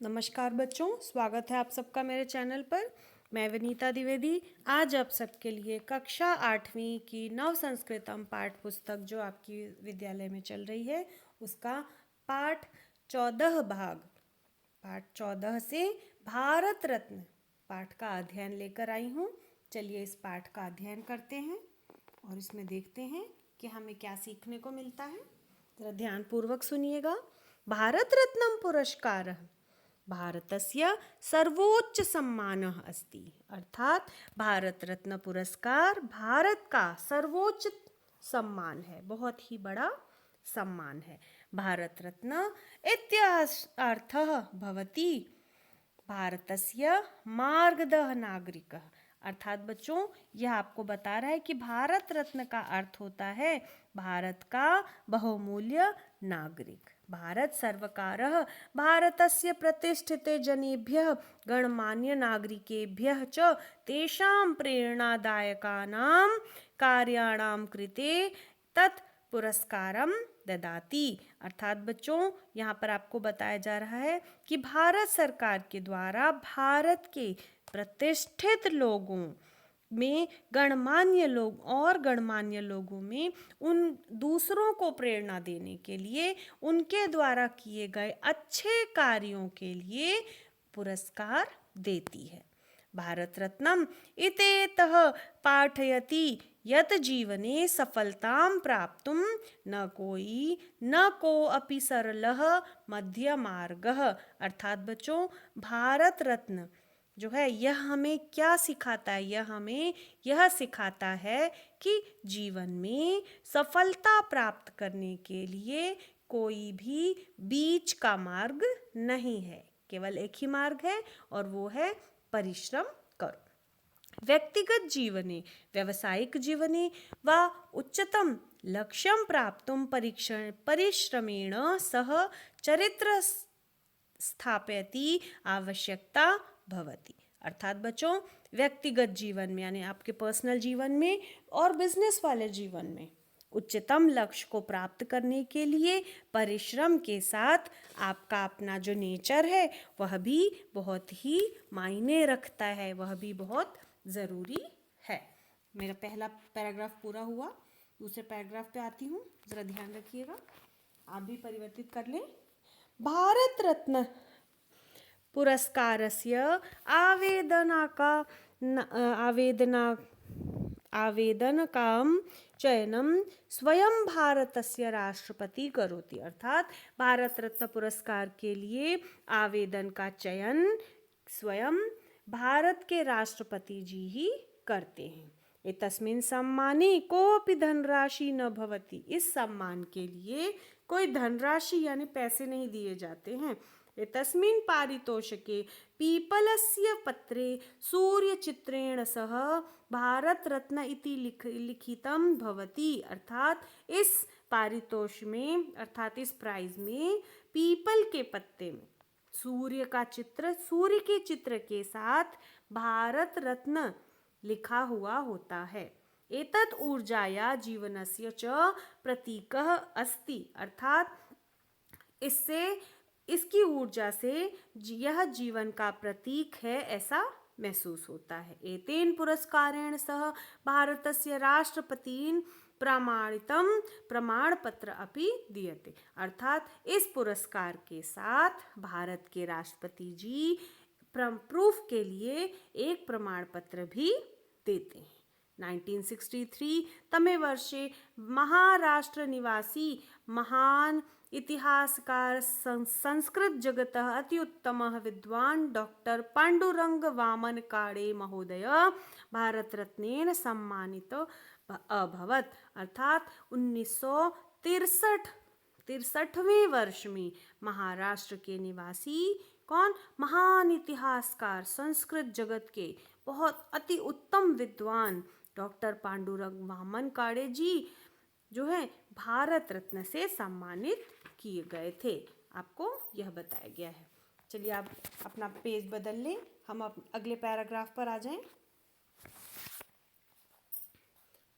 नमस्कार बच्चों, स्वागत है आप सबका मेरे चैनल पर। मैं विनीता द्विवेदी आज आप सबके लिए कक्षा 8वीं की नव संस्कृतम पाठ पुस्तक जो आपकी विद्यालय में चल रही है उसका पाठ 14 पाठ 14 से भारत रत्न पाठ का अध्ययन लेकर आई हूँ। चलिए इस पाठ का अध्ययन करते हैं और इसमें देखते हैं कि हमें क्या सीखने को मिलता है। जरा ध्यानपूर्वक सुनिएगा। भारत रत्नम पुरस्कारः भारतस्य सर्वोच्च सम्मानः अस्ति। अर्थात भारत रत्न पुरस्कार भारत का सर्वोच्च सम्मान है, बहुत ही बड़ा सम्मान है। भारत रत्न इत्यर्थः भवति भारतस्य मार्गदः नागरिकः। अर्थात बच्चों यह आपको बता रहा है कि भारत रत्न का अर्थ होता है भारत का बहुमूल्य नागरिक। भारत सर्वकारः भारतस्य प्रतिष्ठिते जनेभ्यः गणमान्य नागरिकेभ्यः च तेषां प्रेरणादायकानां कार्याणां कृते तत् पुरस्कारम ददाति। अर्थात बच्चों यहाँ पर आपको बताया जा रहा है कि भारत सरकार के द्वारा भारत के प्रतिष्ठित लोगों में गणमान्य लोगों में उन दूसरों को प्रेरणा देने के लिए उनके द्वारा किए गए अच्छे कार्यों के लिए पुरस्कार देती है। भारत रत्नम इतेतः पाठयति यत जीवने सफलतां प्राप्तुं न को अपि सरलः मध्य मार्गः। अर्थात बच्चों भारत रत्न जो है यह हमें क्या सिखाता है, यह सिखाता है कि जीवन में सफलता प्राप्त करने के लिए कोई भी बीच का मार्ग नहीं है, केवल एक ही मार्ग है और वो है परिश्रम करो। व्यक्तिगत जीवने व्यावसायिक जीवने वा उच्चतम लक्ष्यं प्राप्तुं परिश्रमेण सह चरित्र स्थापयति आवश्यकता भवति। अर्थात बच्चों व्यक्तिगत जीवन में यानी आपके पर्सनल जीवन में और बिजनेस वाले जीवन में उच्चतम लक्ष्य को प्राप्त करने के लिए परिश्रम के साथ आपका अपना जो नेचर है वह भी बहुत ही मायने रखता है, वह भी बहुत ज़रूरी है। मेरा पहला पैराग्राफ पूरा हुआ, दूसरे पैराग्राफ पे आती हूँ, ज़रा ध्यान रखिएगा, आप भी परिवर्तित कर लें। भारत रत्न पुरस्कारस्य आवेदनकां चयनं स्वयं भारतस्य राष्ट्रपति करोति। अर्थात भारत रत्न पुरस्कार के लिए आवेदन का चयन स्वयं भारत के राष्ट्रपति जी ही करते हैं। एतस्मिन् सम्माने कोऽपि धनराशि न भवति। इस सम्मान के लिए कोई धनराशि यानी पैसे नहीं दिए जाते हैं। एतस्मिन् पारितोषिके पीपलस्य पत्रे सूर्यचित्रेण सह भारत रत्न इति लिखितं भवति। अर्थात इस पारितोष में अर्थात इस प्राइज में पीपल के पत्ते में सूर्य के चित्र के साथ भारत रत्न लिखा हुआ होता है। एतत् ऊर्जाया जीवनस्य च प्रतीकः अस्ति। अर्थात इसकी ऊर्जा से यह जीवन का प्रतीक है ऐसा महसूस होता है। एतेन पुरस्कारेण सह भारतस्य राष्ट्रपतिन प्रमाणितम प्रमाण पत्र अपि दीयते। अर्थात इस पुरस्कार के साथ भारत के राष्ट्रपति जी प्रूफ के लिए एक प्रमाण पत्र भी देते हैं। 1963 तमे वर्षे महाराष्ट्र निवासी महान इतिहासकार संस्कृत जगतः अति उत्तमः विद्वान् डॉक्टर पांडुरंग वामन काड़े महोदय भारत रत्नेन सम्मानित अभवत। अर्थात 1963वें वर्ष में महाराष्ट्र के निवासी कौन, महान इतिहासकार संस्कृत जगत के बहुत अति उत्तम विद्वान डॉक्टर पांडुरंग वामन काड़े जी जो है भारत रत्न से सम्मानित किए गए थे। आपको यह बताया गया है। चलिए आप अपना पेज बदल लें, हम अगले पैराग्राफ पर आ जाएं।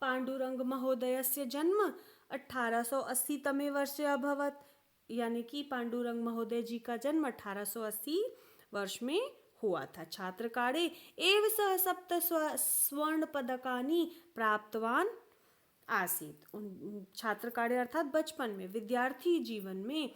पांडुरंग महोदयस्य जन्म 1880 तमे वर्षे अभवत्। यानी कि पांडुरंग महोदय जी का जन्म 1880 वर्ष में हुआ था। छात्रकाले एव सः सप्त स्वर्ण पदकानि प्राप्तवान आसीत। छात्रकाल अर्थात बचपन में, विद्यार्थी जीवन में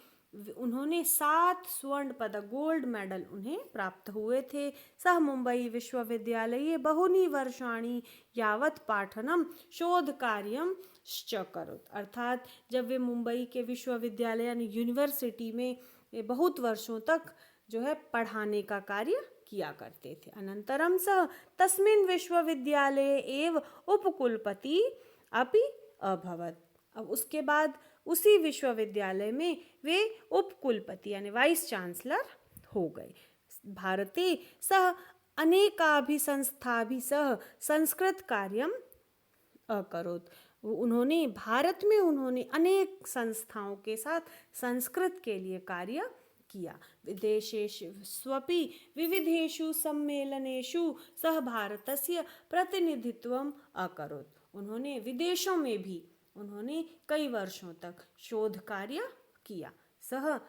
उन्होंने 7 स्वर्ण पदक, गोल्ड मेडल उन्हें प्राप्त हुए थे। सः मुंबई विश्वविद्यालये बहूनि वर्षाणि यावत् पाठनम शोध कार्यम च करोत्। अर्थात जब वे मुंबई के विश्वविद्यालय यानी यूनिवर्सिटी में बहुत वर्षों तक जो है पढ़ाने का कार्य किया करते थे। अनंतरम सः तस्मिन् विश्वविद्यालये एव उपकुलपति अपि अभवत्। अब उसके बाद उसी विश्वविद्यालय में वे उपकुलपति यानी वाइस चांसलर हो गए। भारते सः अनेकाभि संस्थाभि सह संस्कृत कार्यम अकरोत्। उन्होंने भारत में अनेक संस्थाओं के साथ संस्कृत के लिए कार्य किया। विदेशेष्वपि विविधेषु सम्मेलनेषु सह भारतस्य प्रतिनिधित्वम् अकरोत्। उन्होंने विदेशों में भी कई वर्षों तक शोध कार्य किया। सः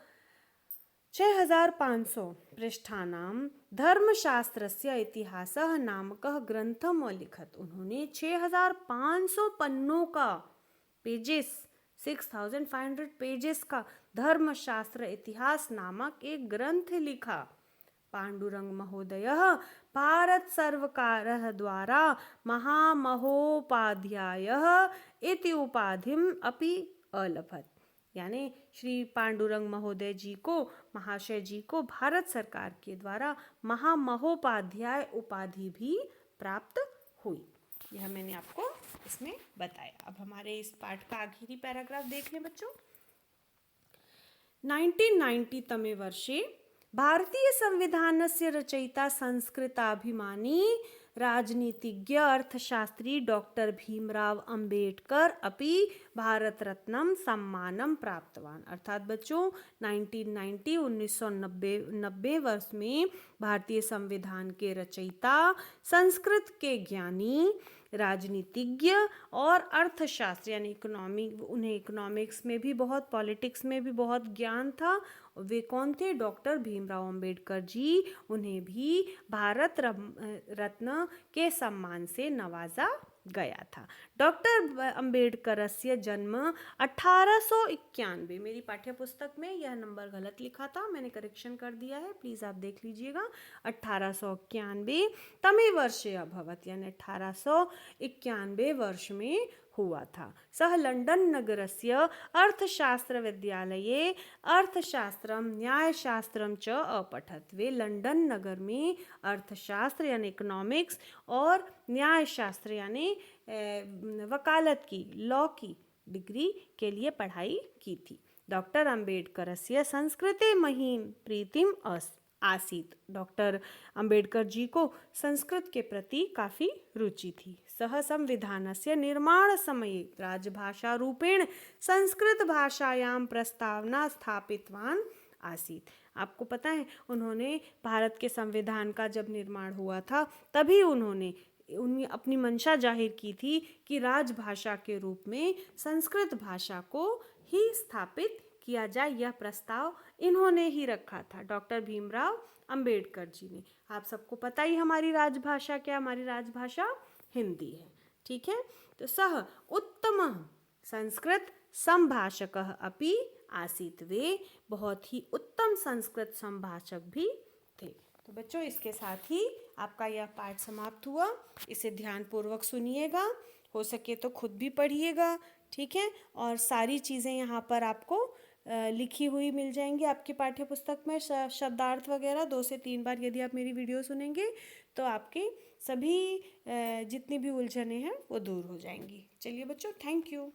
6500 पृष्ठानां धर्मशास्त्रस्य इतिहासः नामकः ग्रंथम् अलिखत्। उन्होंने 6500 पन्नों का पेजेस 6500 पेजेस का धर्मशास्त्र इतिहास नामक एक ग्रंथ लिखा। पांडुरंग महोदयः भारत सर्वकारः द्वारा महामहोपाध्यायः इति उपाधिम् अपि अलभत। यानी श्री पांडुरंग महोदय जी को, महाशय जी को भारत सरकार के द्वारा महामहोपाध्याय उपाधि भी प्राप्त हुई। यह मैंने आपको इसमें बताया। अब हमारे इस पाठ का आखिरी पैराग्राफ देख लें बच्चों। 1990 तमे वर्षे भारतीय संविधानस्य रचयिता संस्कृताभिमानी राजनीतिज्ञ अर्थशास्त्री डॉक्टर भीमराव अंबेडकर अपि भारत रत्नम सम्मानम प्राप्तवान। अर्थात बच्चों 1990 वर्ष में भारतीय संविधान के रचयिता, संस्कृत के ज्ञानी, राजनीतिज्ञ और अर्थशास्त्र यानी उन्हें इकोनॉमिक्स में भी बहुत, पॉलिटिक्स में भी बहुत ज्ञान था। वे कौन थे? डॉक्टर भीमराव अंबेडकर जी। उन्हें भी भारत रत्न के सम्मान से नवाजा गया था। डॉक्टर अंबेडकरस्य जन्म 1891, मेरी पाठ्य पुस्तक में यह नंबर गलत लिखा था, मैंने करेक्शन कर दिया है, प्लीज आप देख लीजिएगा। 1891 तमे वर्षे अभवत, यानी 1891 वर्ष में हुआ था। सः लंडन नगरस्य अर्थशास्त्र विद्यालये अर्थशास्त्रम न्यायशास्त्रम च अपठत। वे लंदन नगर में अर्थशास्त्र यानी इकोनॉमिक्स और न्यायशास्त्र यानी वकालत की, लॉ की डिग्री के लिए पढ़ाई की थी। डॉक्टर अंबेडकरस्य संस्कृते महीम प्रीतिम आसीत। डॉक्टर अंबेडकर जी को संस्कृत के प्रति काफ़ी रुचि थी। सह संविधानस्य निर्माण समये राजभाषा रूपेण संस्कृत भाषायां प्रस्तावना स्थापितवान आसीत। आपको पता है उन्होंने भारत के संविधान का जब निर्माण हुआ था तभी उन्होंने अपनी मंशा जाहिर की थी कि राजभाषा के रूप में संस्कृत भाषा को ही स्थापित किया जाए। यह प्रस्ताव इन्होंने ही रखा था, डॉक्टर भीमराव अंबेडकर जी ने। आप सबको पता ही हमारी राजभाषा क्या, हमारी राजभाषा हिंदी है, ठीक है। तो सह उत्तम संस्कृत संभाषकः अपि आसीत। वे बहुत ही उत्तम संस्कृत संभाषक भी थे। तो बच्चों इसके साथ ही आपका यह पाठ समाप्त हुआ। इसे ध्यानपूर्वक सुनिएगा, हो सके तो खुद भी पढ़िएगा, ठीक है। और सारी चीज़ें यहाँ पर आपको लिखी हुई मिल जाएंगी आपकी पाठ्य पुस्तक में। शब्दार्थ वगैरह 2 से 3 बार यदि आप मेरी वीडियो सुनेंगे तो आपके सभी जितनी भी उलझनें हैं वो दूर हो जाएंगी। चलिए बच्चों, थैंक यू।